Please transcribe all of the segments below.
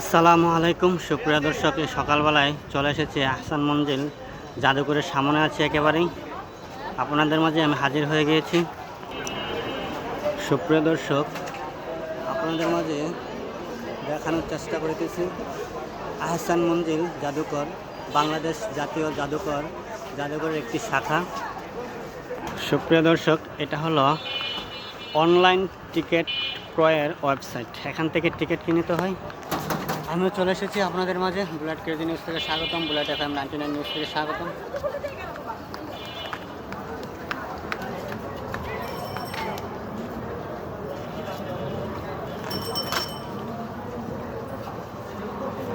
আসসালামু আলাইকুম সুপ্রিয় দর্শক, এই সকালবেলায় চলে এসেছি আহসান মঞ্জিল জাদুঘরের সামনে আছি, একেবারেই আপনাদের মাঝে আমি হাজির হয়ে গিয়েছি। সুপ্রিয় দর্শক, আপনাদের মাঝে দেখানোর চেষ্টা করিতেছি আহসান মঞ্জিল জাদুঘর, বাংলাদেশ জাতীয় জাদুঘরের একটি শাখা। সুপ্রিয় দর্শক, এটা হলো অনলাইন টিকিট ক্রয়ের ওয়েবসাইট, এখান থেকে টিকিট কিনতে হয়। আমিও চলে এসেছি আপনাদের মাঝে। বুলেট ক্রেজি নিউজ থেকে স্বাগতম, বুলেট FM 99 নিউজ থেকে স্বাগতম।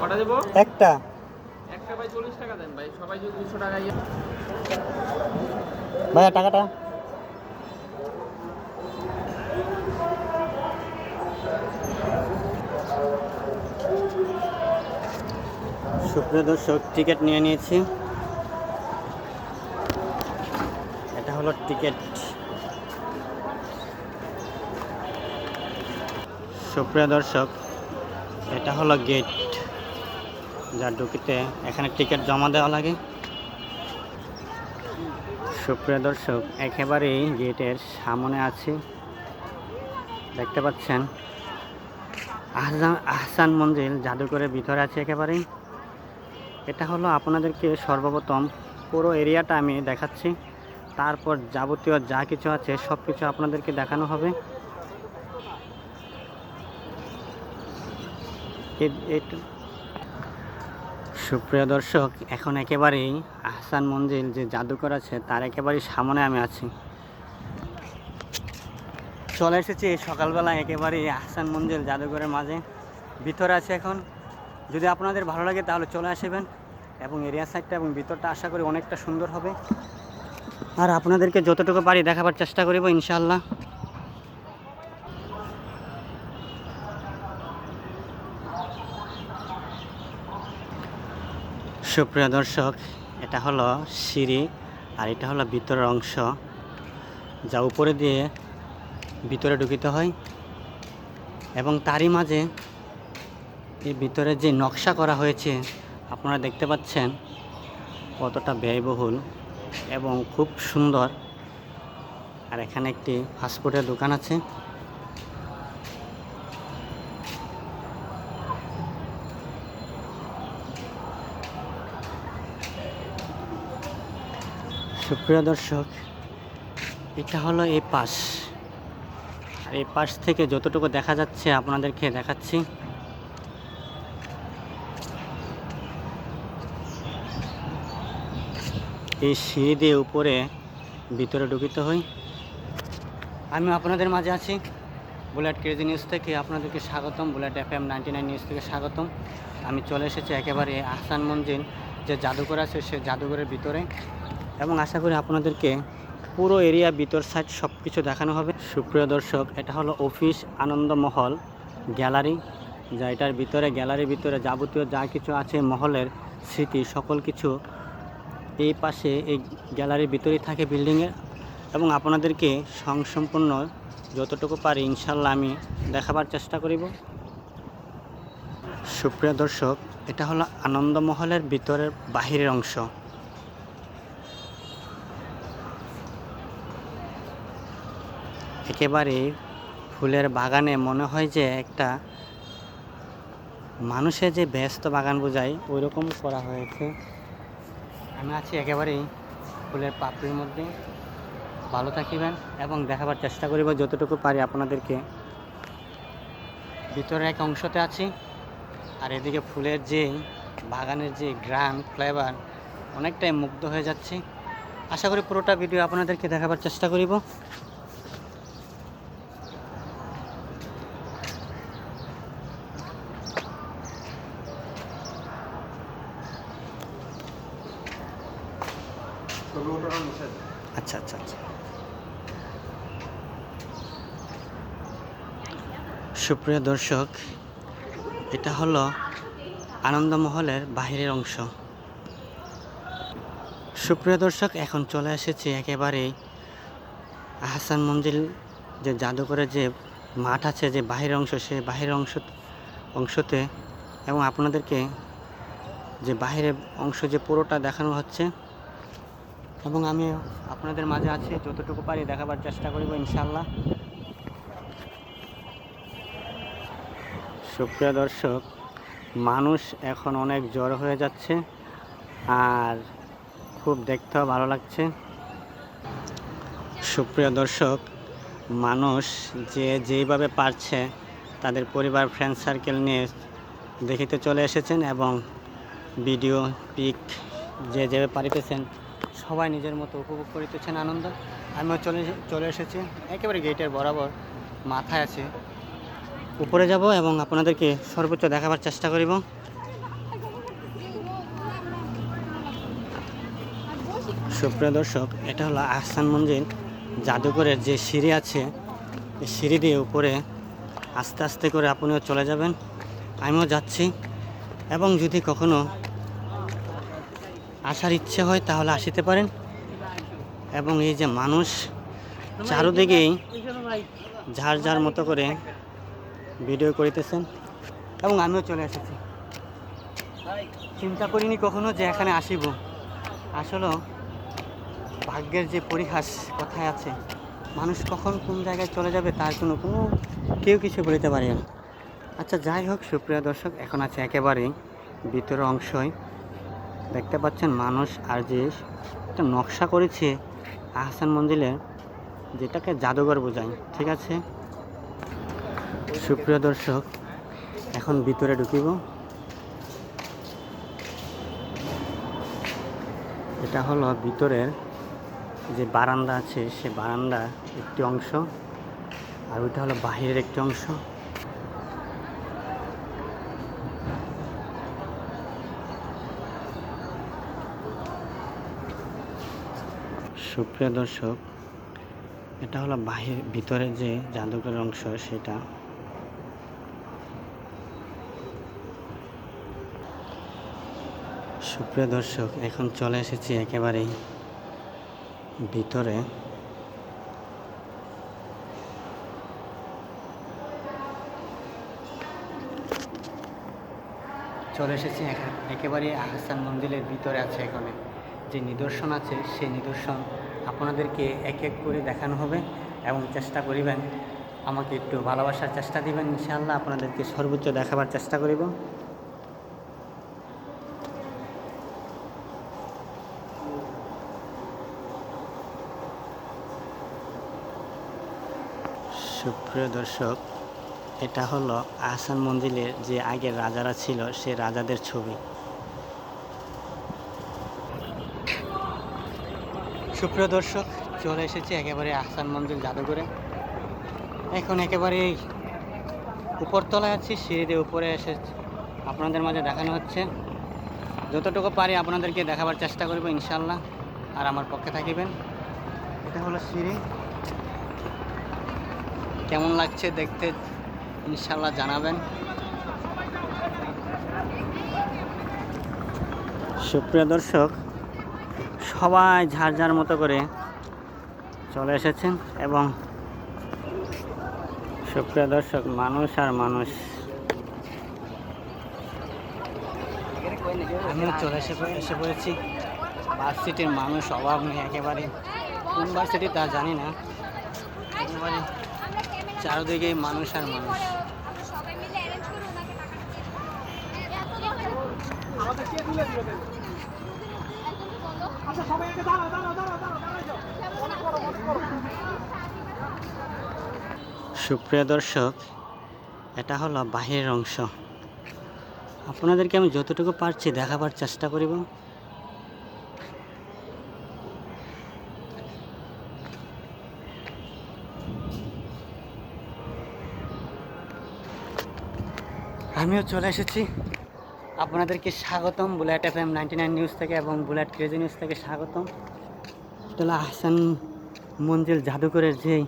কটা দেব? একটা ভাই 40 টাকা দেন ভাই, সবাই যদি 200 টাকা ইয়ে। ভাইয়া টাকাটা। সুপ্রিয় দর্শক, টিকিট নিয়ে নিয়েছি। এটা হলো টিকিট। সুপ্রিয় দর্শক, এটা হলো গেট, যা ঢুকিতে এখানে টিকিট জমা দেওয়া লাগে। সুপ্রিয় দর্শক, একেবারেই গেটের সামনে আছি, দেখতে পাচ্ছেন আহসান মঞ্জিল জাদুঘরের ভিতরে আছে একেবারেই। এটা হলো আপনাদেরকে সর্বপ্রথম পুরো এরিয়াটা আমি দেখাচ্ছি, তারপর যাবতীয় যা কিছু আছে সব কিছু আপনাদেরকে দেখানো হবে। সুপ্রিয় দর্শক, এখন একেবারেই আহসান মঞ্জিল যে জাদুঘর আছে তার একেবারেই সামনে আমি আছি। চলে এসেছি সকালবেলা একেবারেই আহসান মঞ্জিল জাদুঘরের মাঝে, ভিতরে আছে এখন। যদি আপনাদের ভালো লাগে তাহলে চলে আসবেন, এবং এরিয়া সাইডটা এবং ভিতরটা আশা করি অনেকটা সুন্দর হবে। আর আপনাদেরকে যতটুকু পারি দেখাবার চেষ্টা করব ইনশাআল্লাহ। সুপ্রিয় দর্শক, এটা হলো সিঁড়ি, আর এটা হলো ভিতরের অংশ, যা উপরে দিয়ে ভিতরে ঢুকিতে হয়। এবং তারই মাঝে এই ভিতরে যে নকশা করা হয়েছে আপনারা দেখতে পাচ্ছেন কতটা ব্যয়বহুল এবং খুব সুন্দর। আর এখানে একটি ফাস্টফুডের দোকান আছে। সুপ্রিয় দর্শক, এটা হলো এই পাশ, আর এই পাশ থেকে যতটুকু দেখা যাচ্ছে আপনাদেরকে দেখাচ্ছি। এই সিঁড়ি দিয়ে উপরে ভিতরে ঢুকিতে হয়। আমি আপনাদের মাঝে আছি, বুলেট ক্রেজি নিউজ থেকে আপনাদেরকে স্বাগতম, বুলেট FM 99 নিউজ থেকে স্বাগতম। আমি চলে এসেছি একেবারে আহসান মঞ্জিল যে জাদুঘর আছে সে জাদুঘরের ভিতরে, এবং আশা করি আপনাদেরকে পুরো এরিয়া ভিতর সাইড সব কিছু দেখানো হবে। সুপ্রিয় দর্শক, এটা হলো অফিস আনন্দমহল গ্যালারি, যা এটার ভিতরে গ্যালারির ভিতরে যাবতীয় যা কিছু আছে মহলের স্মৃতি সকল কিছু এই পাশে এই গ্যালারির ভিতরেই থাকে বিল্ডিংয়ের। এবং আপনাদেরকে সম্পূর্ণ যতটুকু পারি ইনশাল্লাহ আমি দেখাবার চেষ্টা করিব। সুপ্রিয় দর্শক, এটা হলো আনন্দমহলের ভিতরের বাহিরের অংশ। একেবারে ফুলের বাগানে মনে হয় যে একটা মানুষের যে ব্যস্ত বাগান বোঝায় ওই রকম করা হয়েছে। আমি আছি একেবারেই ফুলের পাপড়ির মধ্যে। ভালো থাকিবেন এবং দেখাবার চেষ্টা করিব যতটুকু পারি আপনাদেরকে। ভিতরের এক অংশতে আছি, আর এদিকে ফুলের যে বাগানের যে গ্রাম ফ্লেভার অনেকটাই মুগ্ধ হয়ে যাচ্ছি। আশা করি পুরোটা ভিডিও আপনাদেরকে দেখাবার চেষ্টা করিব। আচ্ছা আচ্ছা আচ্ছা। সুপ্রিয় দর্শক, এটা হলো আনন্দমহলের বাহিরের অংশ। সুপ্রিয় দর্শক, এখন চলে এসেছি একেবারেই আহসান মঞ্জিল যে জাদুঘরের যে মাঠ আছে, যে বাহিরের অংশ, সে বাহিরের অংশতে এবং আপনাদেরকে যে বাইরের অংশ যে পুরোটা দেখানো হচ্ছে, এবং আমি আপনাদের মাঝে আছি, যতটুকু পারি দেখাবার চেষ্টা করব ইনশাআল্লাহ। সুপ্রিয় দর্শক, মানুষ এখন অনেক জড়ো হয়ে যাচ্ছে আর খুব দেখতেও ভালো লাগছে। সুপ্রিয় দর্শক, মানুষ যেইভাবে পারছে তাদের পরিবার ফ্রেন্ড সার্কেল নিয়ে দেখিতে চলে এসেছেন এবং ভিডিও পিক যেভাবে পারিতেছেন সবাই নিজের মতো উপভোগ করিতেছেন আনন্দ। আমিও চলে এসেছি একেবারে গেটের বরাবর, মাথায় আছে, উপরে যাব এবং আপনাদেরকে সর্বোচ্চ দেখাবার চেষ্টা করিব। সুপ্রিয় দর্শক, এটা হলো আহসান মঞ্জিল জাদুঘরের যে সিঁড়ি আছে, এই সিঁড়ি দিয়ে উপরে আস্তে আস্তে করে আপনিও চলে যাবেন, আমিও যাচ্ছি। এবং যদি কখনো আসার ইচ্ছে হয় তাহলে আসিতে পারেন। এবং এই যে মানুষ চারদিকেই যার যার মতো করে ভিডিও করিতেছেন এবং আমিও চলে এসেছি। চিন্তা করিনি কখনো যে এখানে আসিব। আসলে ভাগ্যের যে পরিহাস কথায় আছে, মানুষ কখন কোন জায়গায় চলে যাবে তার কোনো কেউ কিছু বলতে পারে না। আচ্ছা, যাই হোক সুপ্রিয় দর্শক, এখন আছে একেবারেই ভিতরের অংশই দেখতে পাচ্ছেন মানুষ আর যে একটা নকশা করেছে আহসান মঞ্জিলে, যেটাকে জাদুঘর বোঝায়। ঠিক আছে সুপ্রিয় দর্শক, এখন ভিতরে ঢুকিব। এটা হলো ভিতরের যে বারান্দা আছে, সে বারান্দা একটি অংশ, আর ওইটা হলো বাহিরের একটি অংশ। সুপ্রিয় দর্শক, এটা হলো ভিতরের যে জাদুঘরের অংশ সেটা। সুপ্রিয় দর্শক, এখন চলে এসেছি একেবারেই ভিতরে। চলে এসেছি একেবারে আহসান মঞ্জিলের ভিতরে আছে। এখানে যে নিদর্শন আছে সেই নিদর্শন আপনাদেরকে এক এক করে দেখানো হবে এবং চেষ্টা করিবেন আমাকে একটু ভালোবাসার চেষ্টা দিবেন, ইনশাআল্লাহ আপনাদেরকে সর্বোচ্চ দেখাবার চেষ্টা করিব। সুপ্রিয় দর্শক, এটা হলো আহসান মঞ্জিলের যে আগের রাজারা ছিল সে রাজাদের ছবি। সুপ্রিয় দর্শক, চলে এসেছি একেবারে আহসান মঞ্জিল জাদুঘরে। এখন একেবারে উপরতলায় আছি, সিঁড়ি দিয়ে উপরে এসে আপনাদের মাঝে দেখানো হচ্ছে। যতটুকু পারি আপনাদেরকে দেখাবার চেষ্টা করব ইনশাআল্লাহ, আর আমার পক্ষে থাকিবেন। এটা হলো সিঁড়ি, কেমন লাগছে দেখতে ইনশাআল্লাহ জানাবেন। সুপ্রিয় দর্শক, সবাই যার যার মতো করে চলে এসেছেন এবং সুপ্রিয় দর্শক, মানুষ আর মানুষ। আমিও চলে এসে পড়েছি। ভার্সিটির মানুষ অভাব নেই, একেবারে কোন ভার্সিটি তা জানি না, একেবারে চারদিকেই মানুষ আর মানুষ। সুপ্রিয় দর্শক, এটা হলো বাহিরের অংশ। আপনাদেরকে আমি যতটুকু পারছি দেখাবার চেষ্টা করিব। আমিও চলে এসেছি, আপনাদেরকে স্বাগতম বুলেট FM 99 নিউজ থেকে এবং বুলেট ক্রেজি নিউজ থেকে স্বাগতম। এটা হলো আহসান মঞ্জিল জাদুঘরের যেই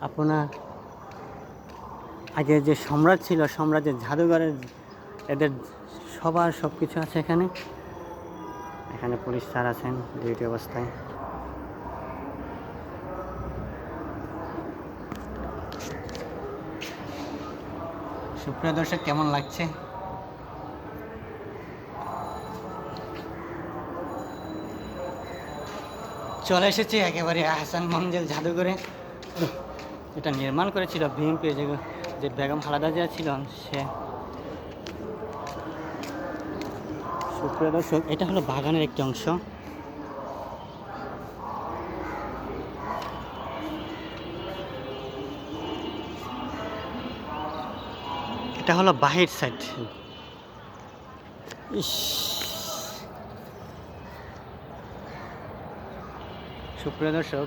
আপনার আগে যে সম্রাট ছিল, সম্রাটের জাদুঘরের এদের সবার সব কিছু আছে এখানে। এখানে পুলিশ স্যার আছেন ডিউটি অবস্থায়। সুপ্রিয় দর্শক, কেমন লাগছে? চলে এসেছি একেবারে আহসান মঞ্জিল জাদুঘরে। এটা নির্মাণ করেছিল বিএনপি, যে বেগম খালেদা জিয়া ছিলেন সে। সুপ্রিয় দর্শক, এটা হলো বাগানের একটি অংশ। এটা হলো বাহির সাইড। ইস, সুপ্রিয় দর্শক,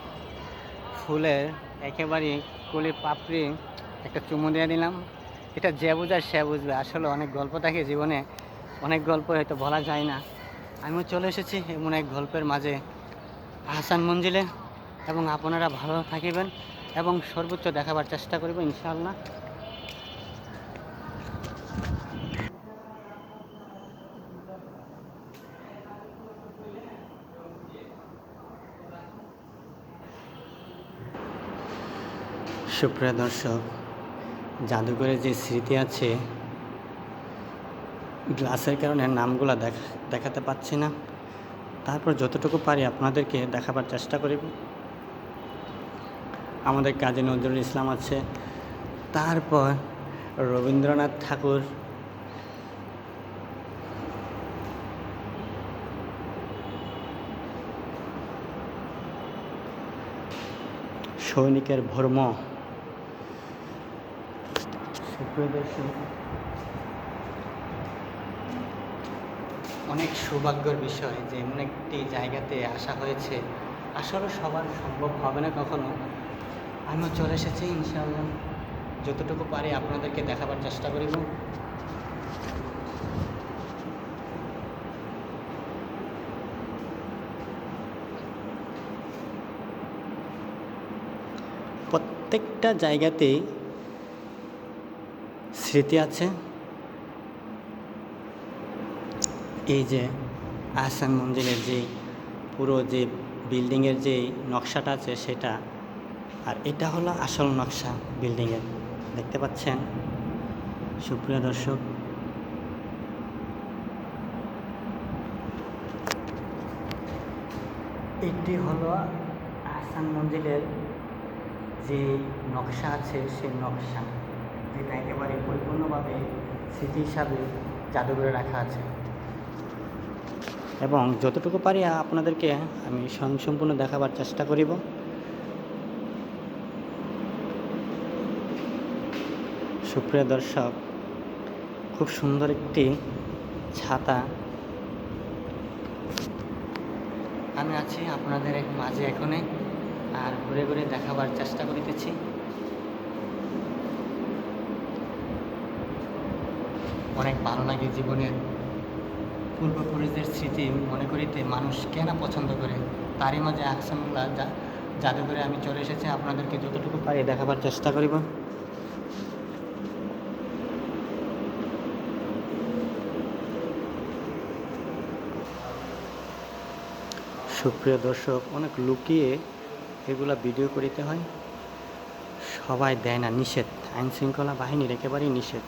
ফুলের একেবারে কলি পাপড়ি একটা চুমু দিয়ে দিলাম। এটা যে বোঝায় সে বুঝবে, আসলে অনেক গল্প থাকে জীবনে, অনেক গল্প হয়তো বলা যায় না। আমিও চলে এসেছি এমন এক গল্পের মাঝে, আহসান মঞ্জিলে। এবং আপনারা ভালো থাকিবেন এবং সর্বোচ্চ দেখাবার চেষ্টা করব ইনশাআল্লাহ। সুপ্রিয় দর্শক, জাদুঘরে যে স্মৃতি আছে, গ্লাসের কারণে নামগুলো দেখাতে পাচ্ছি না, তারপর যতটুকু পারি আপনাদেরকে দেখাবার চেষ্টা করিব। আমাদের কাজী নজরুল ইসলাম আছে, তারপর রবীন্দ্রনাথ ঠাকুর, সৈনিকের ভর্ম। সুপ্রিয় দর্শক, অনেক সৌভাগ্যের বিষয় যে এমন একটি জায়গাতে আসা হয়েছে। আসলে সবার সম্ভব হবে না কখনো। আমিও চলে এসেছি ইনশাআল্লাহ, যতটুকু পারি আপনাদেরকে দেখাবার চেষ্টা করিব। প্রত্যেকটা জায়গাতেই স্মৃতি আছে। এই যে আহসান মঞ্জিলের যে পুরো যে বিল্ডিংয়ের যে নকশাটা আছে সেটা, আর এটা হলো আসল নকশা বিল্ডিংয়ের, দেখতে পাচ্ছেন সুপ্রিয় দর্শক। এটি হলো আহসান মঞ্জিলের যে নকশা আছে সেই নকশা, যেটা একেবারে পরিপূর্ণভাবে স্মৃতি হিসাবে জাদুঘরে রাখা আছে। এবং যতটুকু পারি আপনাদেরকে আমি সম্পূর্ণ দেখাবার চেষ্টা করিব। সুপ্রিয় দর্শক, খুব সুন্দর একটি ছাতা। আমি আছি আপনাদের মাঝে এখনে, আর ঘুরে ঘুরে দেখাবার চেষ্টা করিতেছি। অনেক ভালো লাগে জীবনের পূর্বপুরুষদের স্মৃতি মনে করিতে মানুষ কেন পছন্দ করে, তারই মাঝে আহসানুল্লাহ জাদুঘরে আমি চলে এসেছি, আপনাদেরকে যতটুকু পারি দেখাবার চেষ্টা করিব। সুপ্রিয় দর্শক, অনেক লুকিয়ে এগুলা ভিডিও করিতে হয়, সবাই দেয় না, নিষেধ, আইন শৃঙ্খলা বাহিনীর একেবারেই নিষেধ।